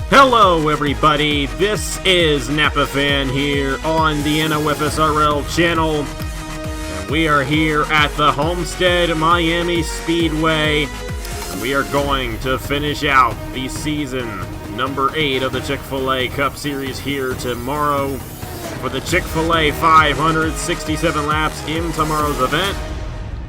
Hello everybody, this is Napa Fan here on the NOFSRL channel. And we are here at the Homestead Miami Speedway. And we are going to finish out the season number 8 of the Chick-Fil-A Cup Series here tomorrow for the Chick-Fil-A 567 laps in tomorrow's event.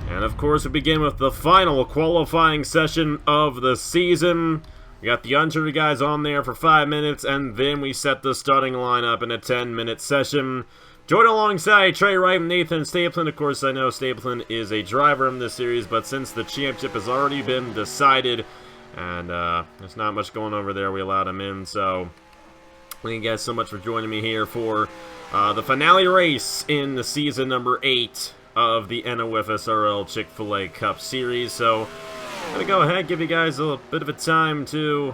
And of course we begin with the final qualifying session of the season. We got the uncharted guys on there for 5 minutes, and then we set the starting lineup in a 10-minute session. Joined alongside Trey Wright and Nathan Stapleton. Of course, I know Stapleton is a driver in this series, but since the championship has already been decided, and there's not much going over there, we allowed him in. So, thank you guys so much for joining me here for the finale race in the season number 8 of the NOFSRL Chick-Fil-A Cup Series. So, I'm going to go ahead and give you guys a bit of a time to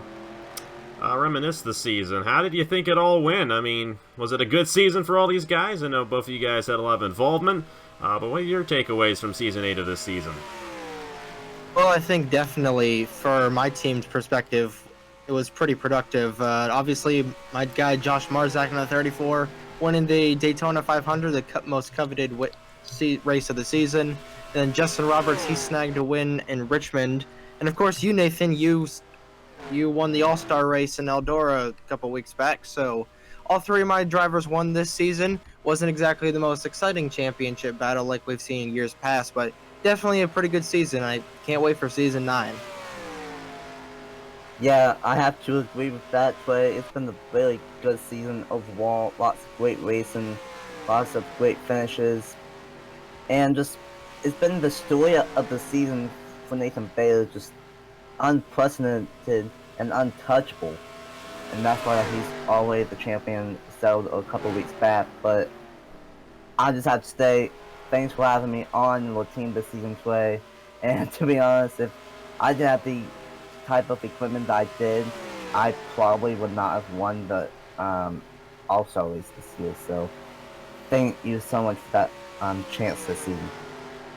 reminisce the season. How did you think it all went? I mean, was it a good season for all these guys? I know both of you guys had a lot of involvement, but what are your takeaways from Season 8 of this season? Well, I think definitely for my team's perspective, it was pretty productive. Obviously, my guy Josh Marzak in the 34 winning the Daytona 500, the most coveted race of the season. Then Justin Roberts, he snagged a win in Richmond. And of course, you, Nathan, you won the All-Star race in Eldora a couple weeks back. So all three of my drivers won this season. Wasn't exactly the most exciting championship battle like we've seen in years past, but definitely a pretty good season. I can't wait for Season 9. Yeah, I have to agree with that, but it's been a really good season overall. Lots of great racing, lots of great finishes, and just it's been the story of the season for Nathan Baylor, just unprecedented and untouchable. And that's why he's always the champion, settled a couple weeks back. But I just have to say, thanks for having me on your team this season, Trey. And to be honest, if I didn't have the type of equipment that I did, I probably would not have won the All-Star race this year. So thank you so much for that chance this season.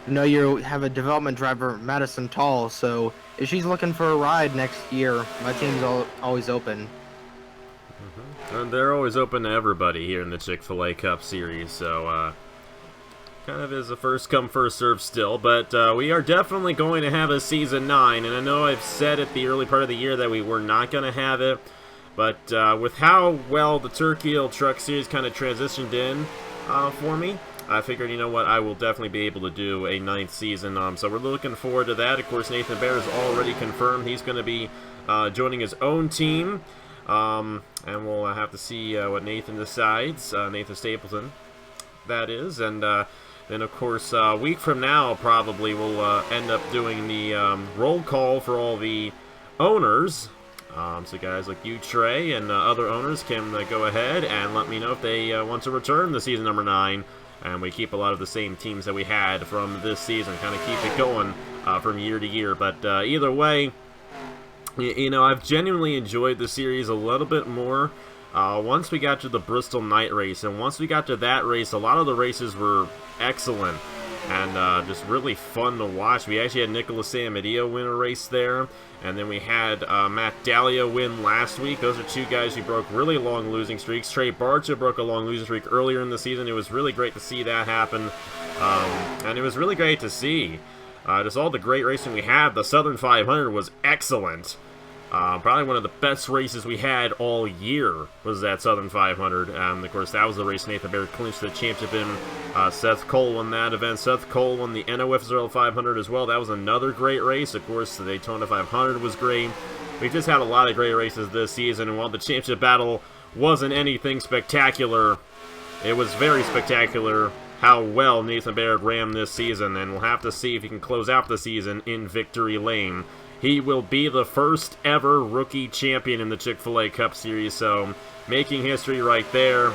I know you have a development driver, Madison Tall, so if she's looking for a ride next year, my team's always open. And they're always open to everybody here in the Chick-Fil-A Cup Series, so kind of is a first-come, first-served still. But we are definitely going to have a Season 9, and I know I've said at the early part of the year that we were not going to have it, but with how well the Turkey Hill Truck Series kind of transitioned in for me, I figured, you know what, I will definitely be able to do a 9th season. So we're looking forward to that. Of course, Nathan Baer is already confirmed. He's going to be joining his own team. And we'll have to see what Nathan decides. Nathan Stapleton, that is. And then, of course, a week from now, probably we'll end up doing the roll call for all the owners. So guys like you, Trey, and other owners can go ahead and let me know if they want to return to season number 9. And we keep a lot of the same teams that we had from this season, kind of keep it going from year to year. But either way, you know, I've genuinely enjoyed the series a little bit more once we got to the Bristol night race. And once we got to that race, a lot of the races were excellent and just really fun to watch. We actually had Nicholas Samadillo win a race there. And then we had Matt Dahlia win last week. Those are two guys who broke really long losing streaks. Trey Barcha broke a long losing streak earlier in the season. It was really great to see that happen. And it was really great to see just all the great racing we had. The Southern 500 was excellent. Probably one of the best races we had all year was that Southern 500. Of course, that was the race Nathan Baer clinched the championship in. Seth Cole won that event. Seth Cole won the NOFSRL 500 as well. That was another great race. Of course, the Daytona 500 was great. We've just had a lot of great races this season, and while the championship battle wasn't anything spectacular, it was very spectacular how well Nathan Baer ran this season, and we'll have to see if he can close out the season in victory lane. He will be the first ever rookie champion in the Chick-Fil-A Cup Series, so making history right there.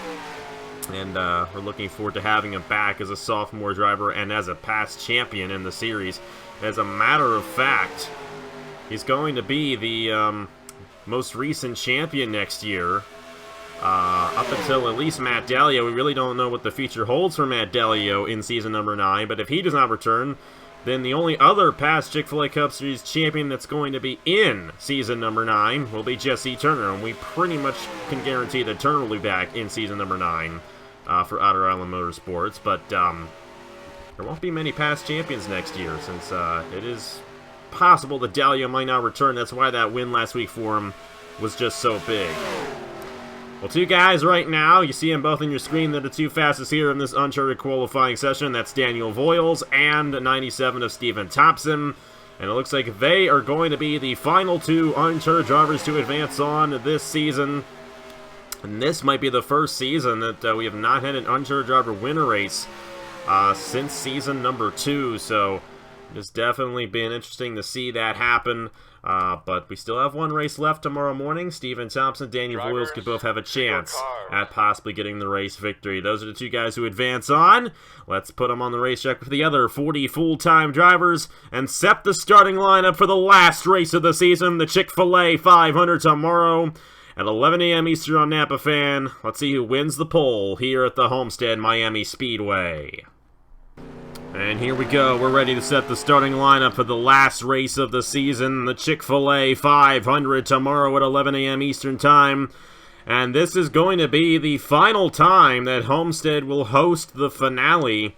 And we're looking forward to having him back as a sophomore driver and as a past champion in the series. As a matter of fact, he's going to be the most recent champion next year. Up until at least Matt Dahlia, we really don't know what the future holds for Matt Dahlia in season number 9, but if he does not return, then the only other past Chick-Fil-A Cup Series champion that's going to be in season number 9 will be Jesse Turner, and we pretty much can guarantee that Turner will be back in season number 9 for Outer Island Motorsports, but there won't be many past champions next year, since it is possible that Dahlia might not return. That's why that win last week for him was just so big. Well, two guys right now, you see them both on your screen, they're the two fastest here in this Uncharted qualifying session. That's Daniel Voiles and 97 of Stephen Thompson. And it looks like they are going to be the final two Uncharted drivers to advance on this season. And this might be the first season that we have not had an Uncharted driver win a race since season number 2. So it's definitely been interesting to see that happen. But we still have one race left tomorrow morning. Stephen Thompson, Daniel Voiles could both have a chance at possibly getting the race victory. Those are the two guys who advance on. Let's put them on the racetrack with the other 40 full-time drivers and set the starting lineup for the last race of the season, the Chick-Fil-A 500 tomorrow at 11 a.m. Eastern on Napa Fan. Let's see who wins the pole here at the Homestead Miami Speedway. And here we go, we're ready to set the starting lineup for the last race of the season, the Chick-Fil-A 500 tomorrow at 11 a.m. Eastern Time. And this is going to be the final time that Homestead will host the finale.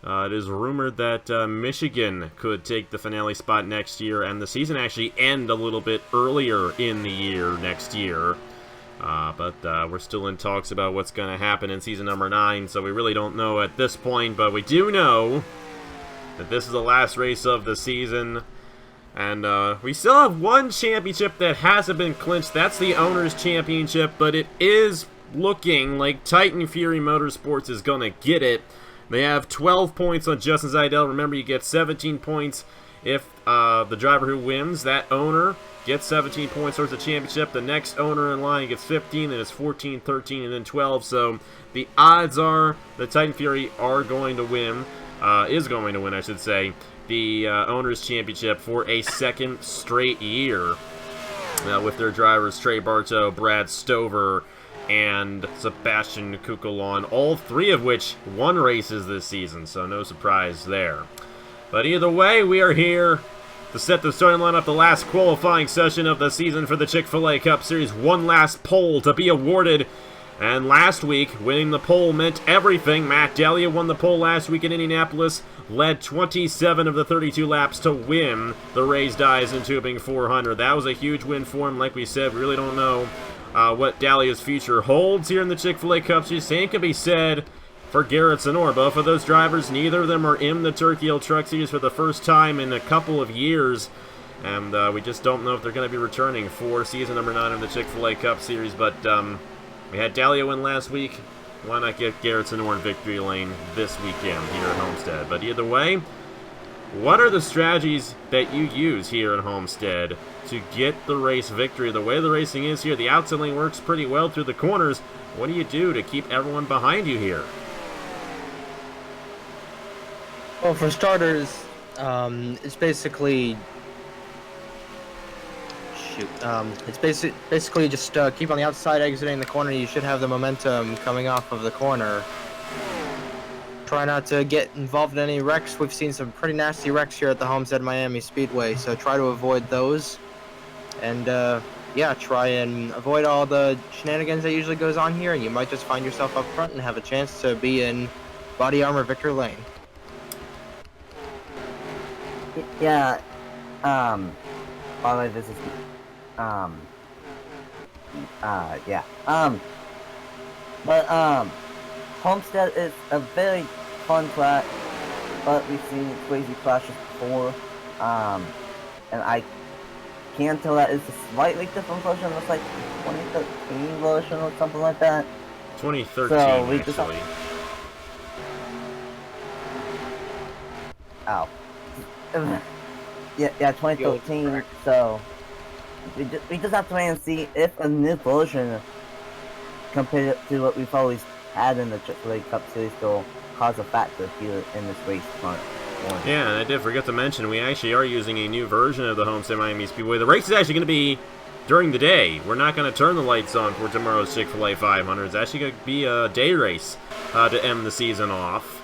It is rumored that Michigan could take the finale spot next year, and the season actually end a little bit earlier in the year next year. But we're still in talks about what's going to happen in season number 9, so we really don't know at this point, but we do know that this is the last race of the season, and we still have one championship that hasn't been clinched. That's the Owners' Championship, but it is looking like Titan Fury Motorsports is going to get it. They have 12 points on Justin Zeidel. Remember, you get 17 points if the driver who wins, that owner, gets 17 points towards the championship. The next owner in line gets 15, then it's 14, 13, and then 12. So the odds are that Titan Fury are going to win, is going to win, I should say, the Owners' Championship for a second straight year with their drivers Trey Bartow, Brad Stover, and Sebastian Kukulon, all three of which won races this season, so no surprise there. But either way, we are here to set the starting lineup, the last qualifying session of the season for the Chick-Fil-A Cup Series. One last pole to be awarded. And last week, winning the pole meant everything. Matt Dahlia won the pole last week in Indianapolis, led 27 of the 32 laps to win the Raised Eyes and Tubing 400. That was a huge win for him. Like we said, we really don't know what Dahlia's future holds here in the Chick-Fil-A Cup Series. Same can be said for Garrett Sonor. Both of those drivers, neither of them are in the Turkey Hill Truck Series for the first time in a couple of years. And we just don't know if they're going to be returning for season number 9 of the Chick-Fil-A Cup Series. But we had Dahlia win last week. Why not get Garrett Sonor in victory lane this weekend here at Homestead? But either way, what are the strategies that you use here at Homestead to get the race victory? The way the racing is here, the outside lane works pretty well through the corners. What do you do to keep everyone behind you here? Well, for starters, it's basically it's basically just keep on the outside, exiting the corner. You should have the momentum coming off of the corner. Try not to get involved in any wrecks. We've seen some pretty nasty wrecks here at the Homestead Miami Speedway, so try to avoid those. And yeah, try and avoid all the shenanigans that usually goes on here, and you might just find yourself up front and have a chance to be in body armor victory lane. Yeah, by the way, this is, yeah, Homestead is a very fun track, but we've seen crazy crashes before, and I can tell that it's a slightly different version. It's like 2013 version or something like that. 2013, so we actually. Ow. Yeah, 2013. So we just have to wait and see if a new version compared to what we've always had in the Chick-Fil-A Cup Series will cause a factor here in this race front. Yeah, and I did forget to mention, we actually are using a new version of the Homestead Miami Speedway. The race is actually going to be during the day. We're not going to turn the lights on for tomorrow's Chick-Fil-A 500. It's actually going to be a day race to end the season off.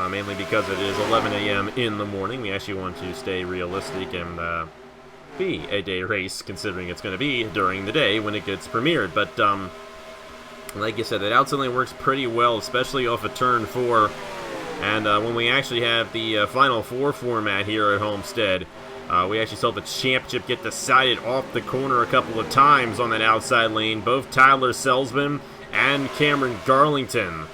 mainly because it is 11 a.m. in the morning. We actually want to stay realistic and be a day race, considering it's going to be during the day when it gets premiered. But like you said, that outside lane works pretty well, especially off of turn 4. And when we actually have the Final Four format here at Homestead, we actually saw the championship get decided off the corner a couple of times on that outside lane. Both Tyler Selzman and Cameron Garlington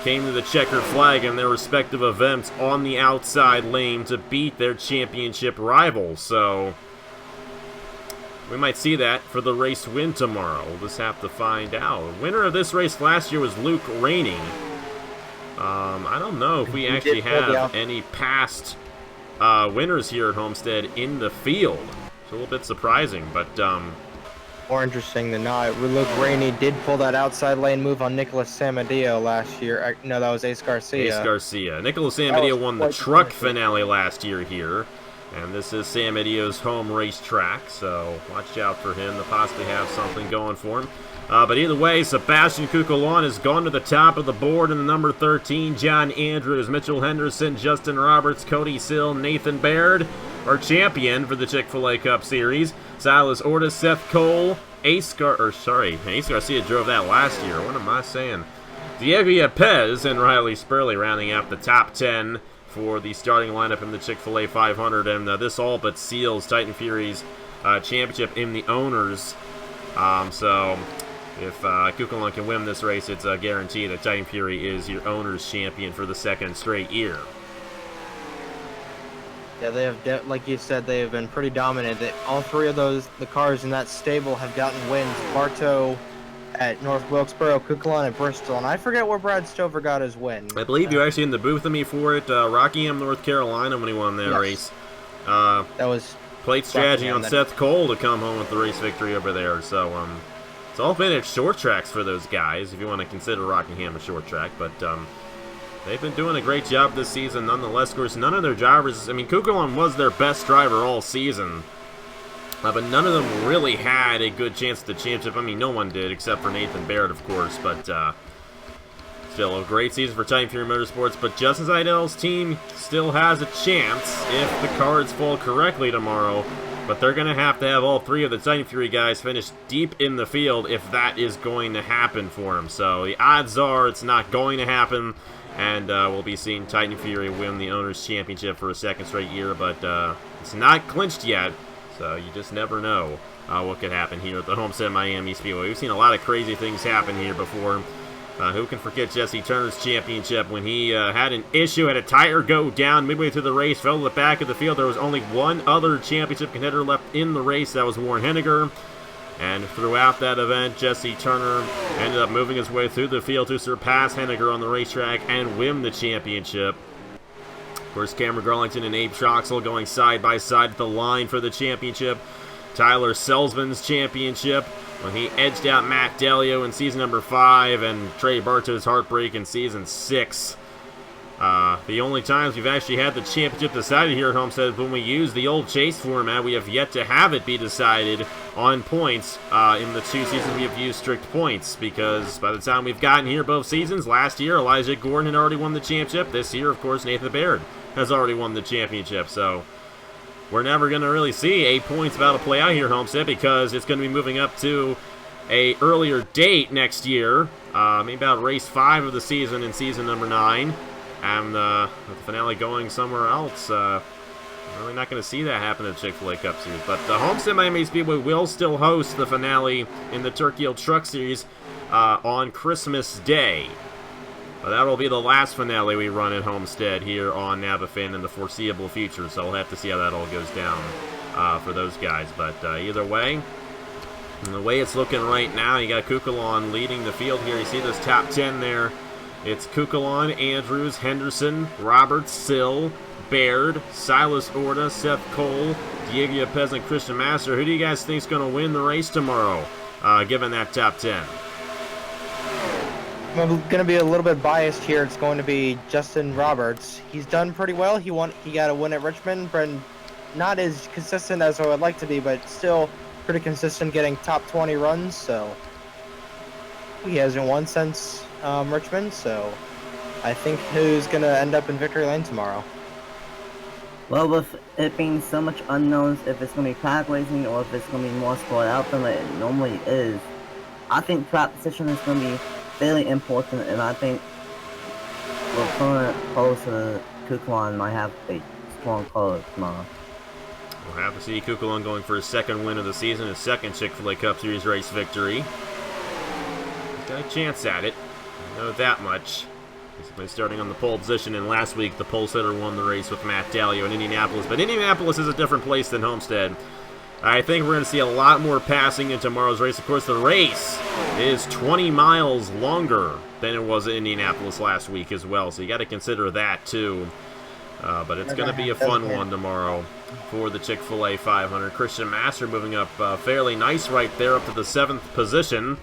came to the checkered flag in their respective events on the outside lane to beat their championship rivals. So we might see that for the race win tomorrow. We'll just have to find out. The winner of this race last year was Luke Rainey. I don't know if we actually have any past winners here at Homestead in the field. It's a little bit surprising, but more interesting than not, Luke Rainey did pull that outside lane move on Nicholas Samadillo last year. No, that was Ace Garcia. Ace Garcia. Nicholas Samadillo won the truck finale last year here. And this is Samadillo's home racetrack, so watch out for him to possibly have something going for him. But either way, Sebastian Kukulon has gone to the top of the board in the number 13. John Andrews, Mitchell Henderson, Justin Roberts, Cody Sill, Nathan Baird are champion for the Chick-Fil-A Cup Series. Silas Ortiz, Seth Cole, Ace Garcia drove that last year. What am I saying? Diego Yepez and Riley Spurley rounding out the top 10 for the starting lineup in the Chick-Fil-A 500, and this all but seals Titan Fury's championship in the owners. So if Kukulon can win this race, it's a guarantee that Titan Fury is your owners champion for the second straight year. Yeah, they have, like you said, they have been pretty dominant. All three of the cars in that stable have gotten wins. Bartow at North Wilkesboro, Kukulon at Bristol, and I forget where Brad Stover got his win. I believe you were actually in the booth with me for it, Rockingham, North Carolina, when he won that race. That was plate strategy on Seth Cole to come home with the race victory over there. So it's all been at short tracks for those guys, if you want to consider Rockingham a short track. But they've been doing a great job this season, nonetheless. Of course, none of their drivers, I mean, Kukulon was their best driver all season. But none of them really had a good chance at the championship. I mean, no one did, except for Nathan Baird, of course. But still, a great season for Titan Fury Motorsports. But Justin Zeidel's team still has a chance if the cards fall correctly tomorrow. But they're going to have all three of the Titan Fury guys finish deep in the field if that is going to happen for them. So the odds are it's not going to happen. And we'll be seeing Titan Fury win the Owners' Championship for a second straight year. But it's not clinched yet. So you just never know what could happen here at the Homestead Miami Speedway. We've seen a lot of crazy things happen here before. Who can forget Jesse Turner's championship when he had an issue, had a tire go down midway through the race, fell to the back of the field. There was only one other championship contender left in the race. That was Warren Henniger. And throughout that event, Jesse Turner ended up moving his way through the field to surpass Henniger on the racetrack and win the championship. Of course, Cameron Garlington and Abe Troxel going side by side at the line for the championship. Tyler Selzman's championship when he edged out Matt Delio in season number 5 and Trey Bartow's heartbreak in season 6. The only times we've actually had the championship decided here at Homestead is when we use the old chase format. We have yet to have it be decided on points. In the 2 seasons we have used strict points, because by the time we've gotten here both seasons, last year Elijah Gordon had already won the championship. This year, of course, Nathan Baird has already won the championship. So we're never going to really see a points battle play out here at Homestead, because it's going to be moving up to a earlier date next year, maybe about race 5 of the season in season number 9. And with the finale going somewhere else, really not going to see that happen at the Chick-Fil-A Cup Series. But the Homestead Miami Speedway will still host the finale in the Turkey Hill Truck Series on Christmas Day. But that will be the last finale we run at Homestead here on Navafin in the foreseeable future. So we'll have to see how that all goes down for those guys. But either way, and the way it's looking right now, you got Kukulon leading the field here. You see those top 10 there. It's Kukulon, Andrews, Henderson, Roberts, Sill, Baird, Silas Orta, Seth Cole, Diego Yepez, and Christian Master. Who do you guys think is going to win the race tomorrow, given that top 10? I'm going to be a little bit biased here. It's going to be Justin Roberts. He's done pretty well. He got a win at Richmond, but not as consistent as I would like to be, but still pretty consistent, getting top 20 runs. So he hasn't won since Richmond, so I think who's going to end up in victory lane tomorrow. Well, with it being so much unknowns, if it's going to be pack racing or if it's going to be more spread out than it normally is, I think track position is going to be fairly important, and I think the current post Kukulon might have a strong color tomorrow. We'll have to see Kukulon going for his second win of the season, his second Chick-Fil-A Cup Series race victory. He's got a chance at it. I know that much. He's been starting on the pole position, and last week the pole sitter won the race with Matt Dalio in Indianapolis. But Indianapolis is a different place than Homestead. I think we're going to see a lot more passing in tomorrow's race. Of course, the race is 20 miles longer than it was in Indianapolis last week as well, so you got to consider that too. But it's going to be a fun one tomorrow for the Chick-fil-A 500. Christian Master moving up fairly nice right there, up to the 7th position.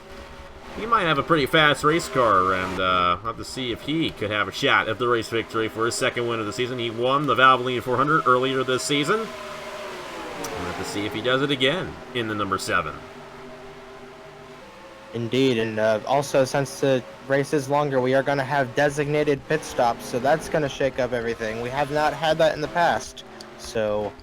He might have a pretty fast race car, and we'll have to see if he could have a shot at the race victory for his second win of the season. He won the Valvoline 400 earlier this season. We'll have to see if he does it again in the number 7. Indeed, and also since the race is longer, we are going to have designated pit stops, so that's going to shake up everything. We have not had that in the past, so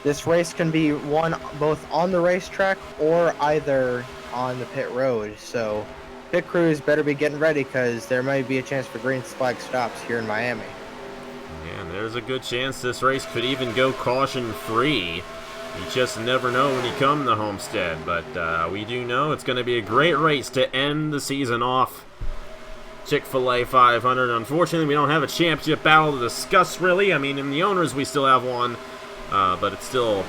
this race can be won both on the racetrack or either on the pit road. So pit crews better be getting ready, because there might be a chance for green flag stops here in Miami. And there's a good chance this race could even go caution-free. You just never know when you come to Homestead, but we do know it's going to be a great race to end the season off. Chick-fil-A 500. Unfortunately, we don't have a championship battle to discuss, really. I mean, in the owners, we still have one, but it's still,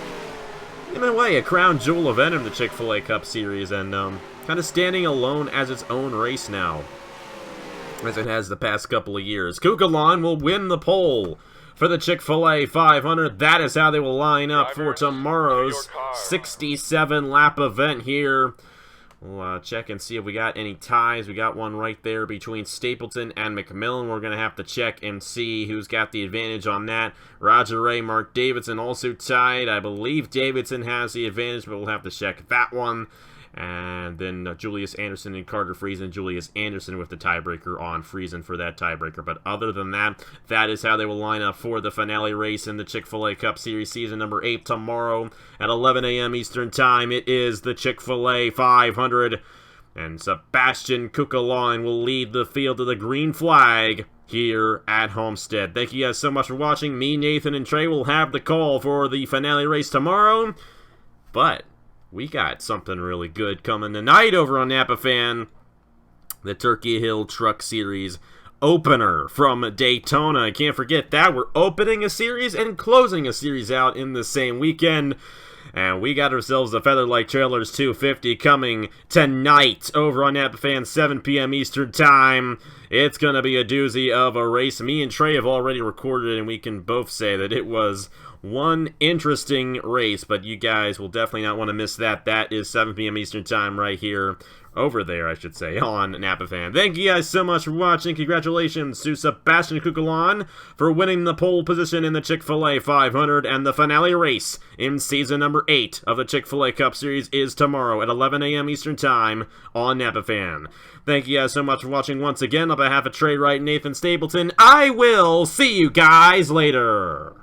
in a way, a crown jewel event in the Chick-fil-A Cup Series, and kind of standing alone as its own race now, as it has the past couple of years. Kukulon will win the pole for the Chick-fil-A 500. That is how they will line up for tomorrow's 67-lap event here. We'll check and see if we got any ties. We got one right there between Stapleton and McMillan. We're going to have to check and see who's got the advantage on that. Roger Ray, Mark Davidson also tied. I believe Davidson has the advantage, but we'll have to check that one. And then Julius Anderson and Carter Friesen. Julius Anderson with the tiebreaker on Friesen for that tiebreaker. But other than that, that is how they will line up for the finale race in the Chick-fil-A Cup Series season number 8 tomorrow at 11 a.m. Eastern Time. It is the Chick-fil-A 500. And Sebastian Kukulon will lead the field to the green flag here at Homestead. Thank you guys so much for watching. Me, Nathan, and Trey will have the call for the finale race tomorrow. But we got something really good coming tonight over on Napa Fan. The Turkey Hill Truck Series opener from Daytona. I can't forget that. We're opening a series and closing a series out in the same weekend. And we got ourselves the Featherlight Trailers 250 coming tonight over on Napa Fan, 7 p.m. Eastern Time. It's going to be a doozy of a race. Me and Trey have already recorded it, and we can both say that it was one interesting race, but you guys will definitely not want to miss that. That is 7 p.m. Eastern Time right here, over there, I should say, on Napa Fan. Thank you guys so much for watching. Congratulations to Sebastian Kukulon for winning the pole position in the Chick-fil-A 500, and the finale race in season number 8 of the Chick-fil-A Cup Series is tomorrow at 11 a.m. Eastern Time on Napa Fan. Thank you guys so much for watching once again. On behalf of Trey Wright and Nathan Stapleton, I will see you guys later.